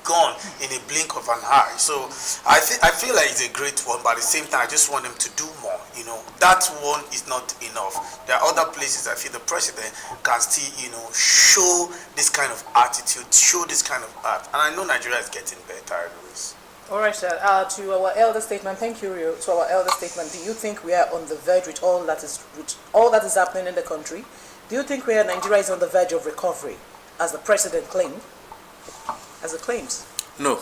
gone in a blink of an eye. So I feel like it's a great one, but at the same time, I just want them to do more. That one is not enough. There are other places I feel the president can still, show this kind of attitude, show this kind of art. And I know Nigeria is getting better anyways. All right, sir. To our elder statement, thank you, Rio. To our elder statement, do you think we are on the verge with all that is happening in the country? Do you think Nigeria is on the verge of recovery, as the president claimed? As it claims? No.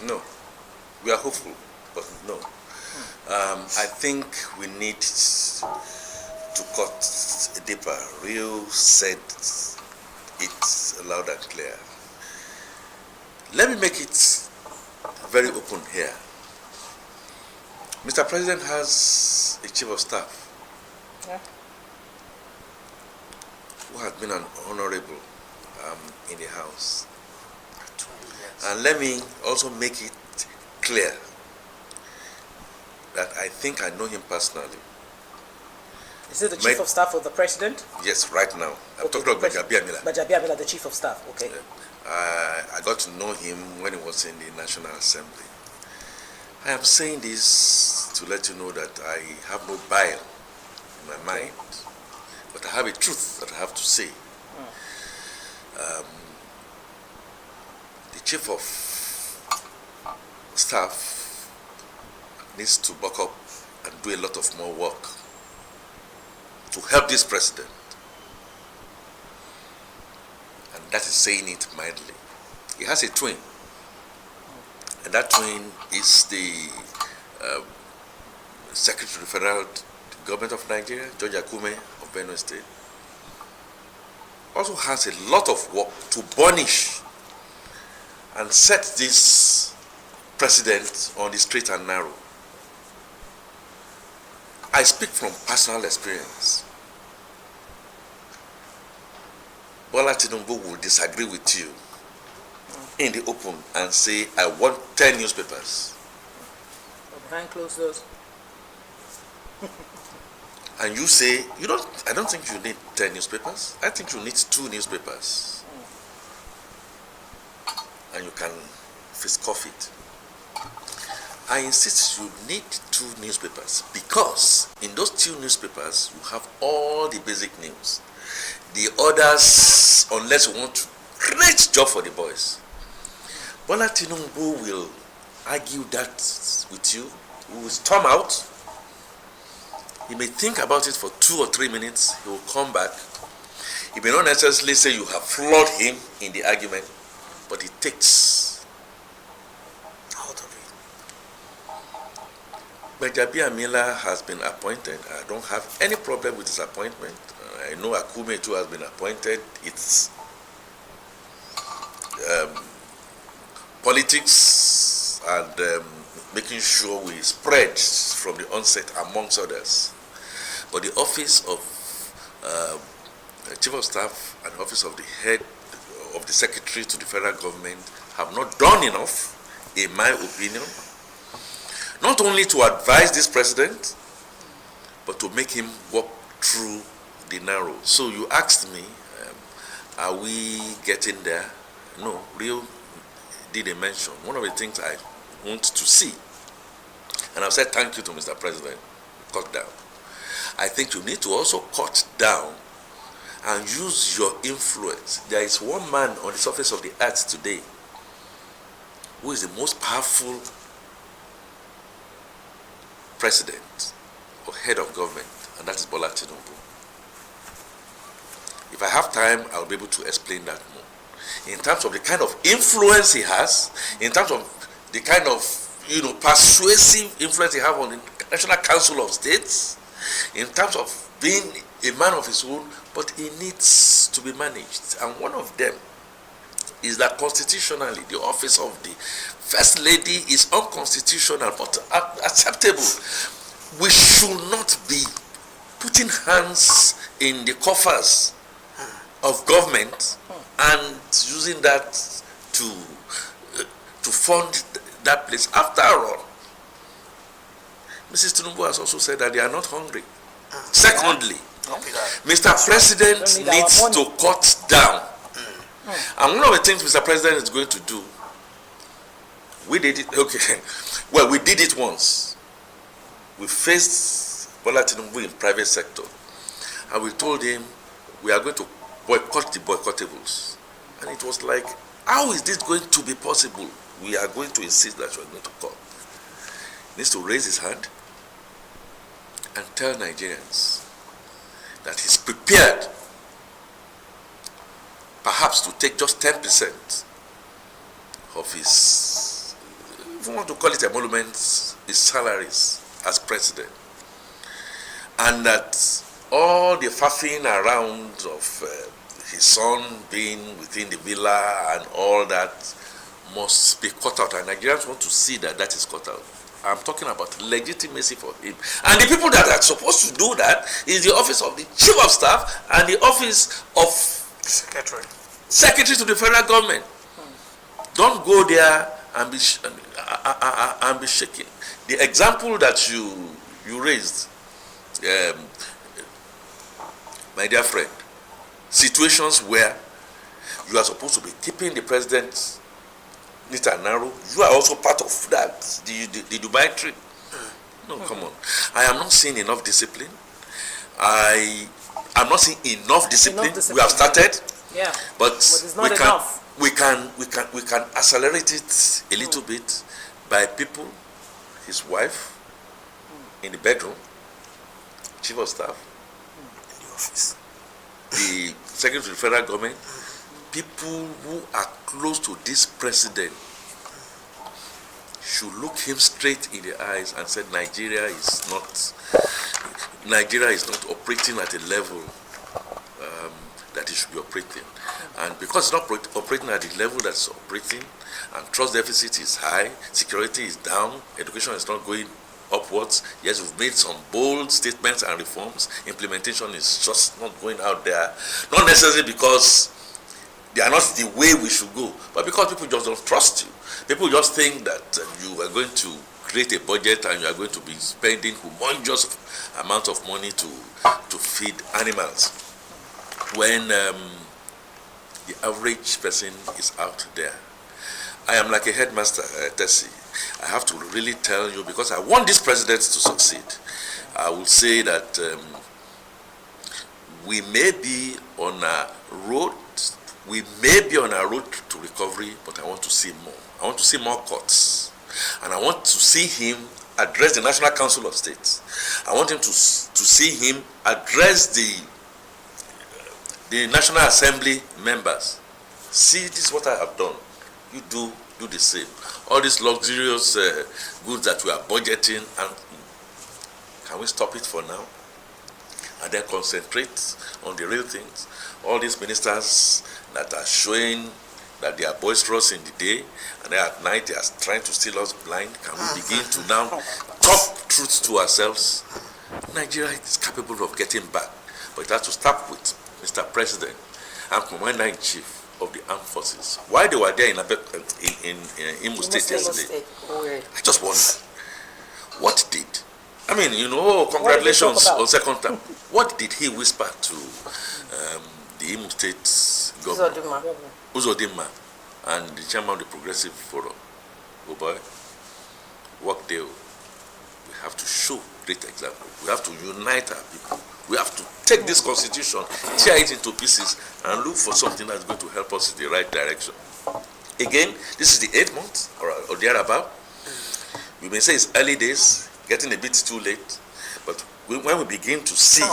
No. We are hopeful, but no. I think we need to cut deeper. Rio said it loud and clear. Let me make it very open here. Mr. President has a chief of staff who has been an honorable in the House. And let me also make it clear that I think I know him personally. Is it the chief of staff of the president? Yes, right now. I'm talking about Bajabi Amila. Bajabi Amila, the chief of staff, okay. I got to know him when he was in the National Assembly. I am saying this to let you know that I have no bile in my mind, but I have a truth that I have to say. The chief of staff needs to buck up and do a lot of more work to help this president. And that is saying it mildly. He has a twin. And that twin is the Secretary to the Federal Government of Nigeria, George Akume of Benue State. Also has a lot of work to burnish and set this president on the straight and narrow. I speak from personal experience. Bola Tinubu will disagree with you in the open and say, I want 10 newspapers. Behind closed doors. And you say, I don't think you need 10 newspapers. I think you need 2 newspapers. And you can fist cough it. I insist you need 2 newspapers because in those 2 newspapers you have all the basic news. The others, unless you want to create job for the boys. Bola Tinubu will argue that with you. He will storm out. He may think about it for 2 or 3 minutes. He will come back. He may not necessarily say you have floored him in the argument, but he takes out of it. Bajabi Amila has been appointed. I don't have any problem with his appointment. I know Akume too has been appointed. It's politics and making sure we spread from the onset amongst others. But the office of Chief of Staff and the office of the head of the Secretary to the federal government have not done enough, in my opinion, not only to advise this president, but to make him walk through the narrow. So you asked me, are we getting there? No, Rio did a mention. One of the things I want to see, and I've said thank you to Mr. President, cut down. I think you need to also cut down and use your influence. There is one man on the surface of the earth today who is the most powerful president or head of government, and that is Bola Tinubu. If I have time, I'll be able to explain that more. In terms of the kind of influence he has, in terms of the kind of persuasive influence he has on the National Council of States, in terms of being a man of his own, but he needs to be managed. And one of them is that constitutionally, the office of the First Lady is unconstitutional, but acceptable. We should not be putting hands in the coffers of government and using that to fund that place. After all, Mrs. Tinubu has also said that they are not hungry. Secondly, Mr. President needs to cut down And one of the things Mr. President is going to do, we did it, okay, well, we did it once. We faced Bola Tinubu in private sector, and we told him we are going to boycott the boycottables. And it was like, how is this going to be possible? We are going to insist that we are going to come. He needs to raise his hand and tell Nigerians that he's prepared perhaps to take just 10% of his, if you want to call it emoluments, his salaries as president. And that all the faffing around of his son being within the villa and all that must be cut out. And Nigerians want to see that that is cut out. I'm talking about legitimacy for him. And the people that are supposed to do that is the office of the Chief of Staff and the office of Secretary to the federal government. Don't go there and be shaking. The example that you raised, my dear friend, situations where you are supposed to be keeping the president neat and narrow, you are also part of that, the Dubai trip. No, come on. I am not seeing enough discipline. I am not seeing enough discipline. We have started, yeah, but it's not enough. We can accelerate it a little bit by people, his wife, in the bedroom, Chief of Staff, in the office, the Secretary to the federal government, people who are close to this president should look him straight in the eyes and say Nigeria is not operating at a level that it should be operating. And because it's not operating at the level that's operating, and trust deficit is high, security is down, education is not going upwards. Yes, we've made some bold statements and reforms. Implementation is just not going out there. Not necessarily because they are not the way we should go, but because people just don't trust you. People just think that you are going to create a budget and you are going to be spending humongous amount of money to feed animals, when the average person is out there. I am like a headmaster, Tessie. I have to really tell you, because I want this president to succeed. I will say that we may be on a road to recovery, but I want to see more. I want to see more cuts. And I want to see him address the National Council of States. I want him to see him address the National Assembly members. See, this is what I have done. You do the same. All these luxurious goods that we are budgeting, and can we stop it for now? And then concentrate on the real things. All these ministers that are showing that they are boisterous in the day, and then at night they are trying to steal us blind. Can we begin to now talk truth to ourselves? Nigeria is capable of getting back, but it has to start with Mr. President and Commander-in-Chief of the Armed Forces. Why they were there in Imo State yesterday? I just wonder, what did, I mean, congratulations on second term. What did he whisper to the Imo State governor, Uzodinma, and the chairman of the Progressive Forum? Oh boy, work there. We have to show great example. We have to unite our people. We have to take this constitution, tear it into pieces, and look for something that's going to help us in the right direction. Again, this is the 8th month or thereabout. We may say it's early days, getting a bit too late, but when we begin to see,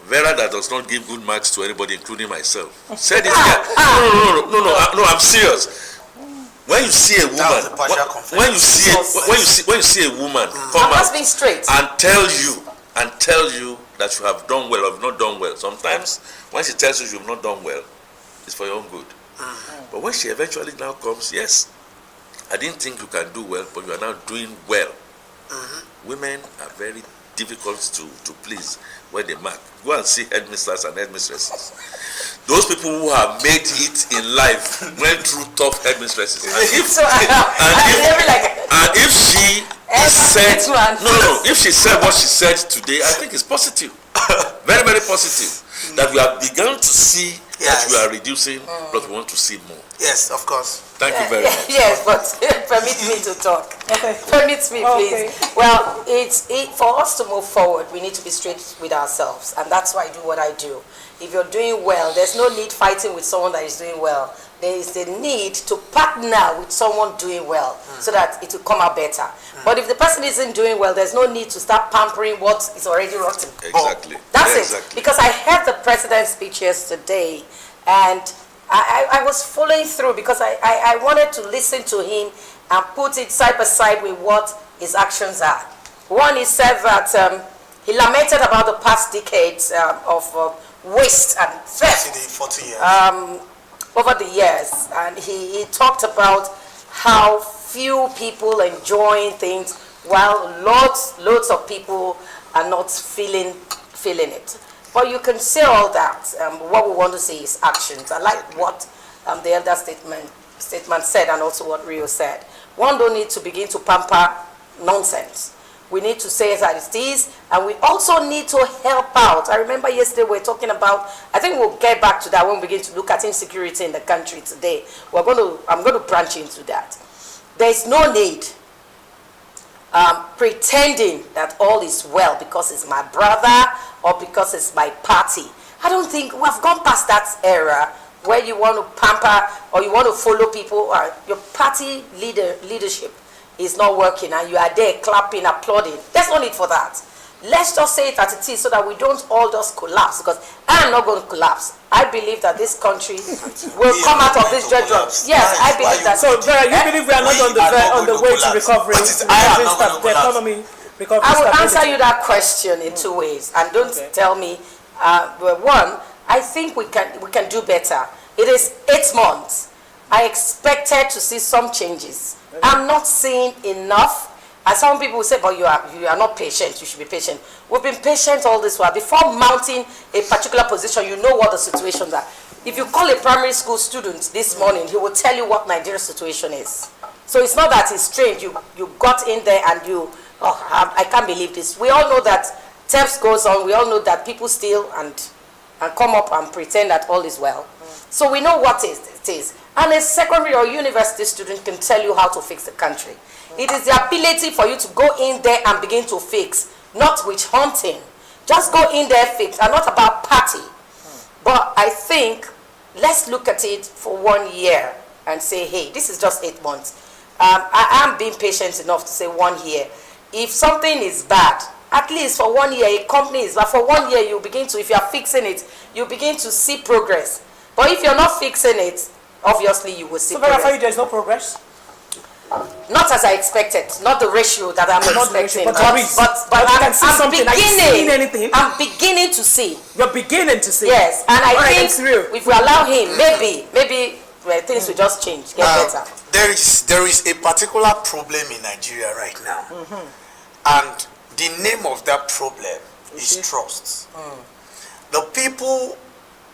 Vera, that does not give good marks to anybody, including myself, said it here. No, I'm serious. When you see a woman, when you see a woman come out and tell you that you have done well or have not done well, sometimes when she tells you you have not done well, it's for your own good. But when she eventually now comes, yes, I didn't think you can do well, but you are now doing well. Women are very difficult to please when they mark. Go and see headmisters and headmistresses. Those people who have made it in life went through tough headmistresses. If she said what she said today, I think it's positive. Very, very positive. that we have begun to see that Yes. we are reducing, but we want to see more. Yes, of course. Thank you very much. Yes, but permit me to talk. Okay. Permit me, please. Okay. Well, for us to move forward, we need to be straight with ourselves, and that's why I do what I do. If you're doing well, there's no need fighting with someone that is doing well. There is the need to partner with someone doing well so that it will come out better. But if the person isn't doing well, there's no need to start pampering what is already rotten. Exactly. That's Exactly. it. Because I heard the president's speech yesterday, and I was following through because I wanted to listen to him and put it side by side with what his actions are. One, he said that he lamented about the past decades of waste and theft 40 years. over the years, and he talked about how few people enjoying things while loads of people are not feeling it. But you can say all that. What we want to see is actions. I like what the elder statement said, and also what Rio said. One don't need to begin to pamper nonsense. We need to say it as it is, and we also need to help out. I remember yesterday we were talking about, I think we'll get back to that when we begin to look at insecurity in the country today. I'm going to branch into that. There's no need pretending that all is well because it's my brother or because it's my party. I don't think we've gone past that era where you want to pamper or you want to follow people, or your party leadership is not working and you are there clapping, applauding. There's no need for that. Let's just say it as it is so that we don't all just collapse, because I am not going to collapse. I believe that this country will come out of this dreadlock. Yes, I believe that. So, Vera, you believe we are not on the way to recovery? The economy recovery. I will answer you that question in two ways, and don't tell me. Well, one, I think we can do better. It is 8 months. I expected to see some changes. I'm not seeing enough. And some people will say, but you are not patient, you should be patient. We've been patient all this while. Before mounting a particular position, you know what the situations are. If you call a primary school student this morning, he will tell you what Nigeria's situation is. So it's not that it's strange. You got in there and I can't believe this. We all know that terms goes on. We all know that people steal and come up and pretend that all is well. So we know what it is. And a secondary or university student can tell you how to fix the country. It is the ability for you to go in there and begin to fix, not witch hunting. Just go in there, fix, and not about party. But I think, let's look at it for 1 year and say, hey, this is just 8 months. I am being patient enough to say 1 year. If something is bad, at least for 1 year, a company is bad. For 1 year, you begin to, if you are fixing it, you begin to see progress. But if you're not fixing it, obviously you will see progress. So, there is no progress? Not as I expected, not the ratio that I'm expecting. But I'm beginning to see. You're beginning to see. Yes, and I think if we allow him, maybe things will just change, get better. There is a particular problem in Nigeria right now, and the name of that problem is trust. The people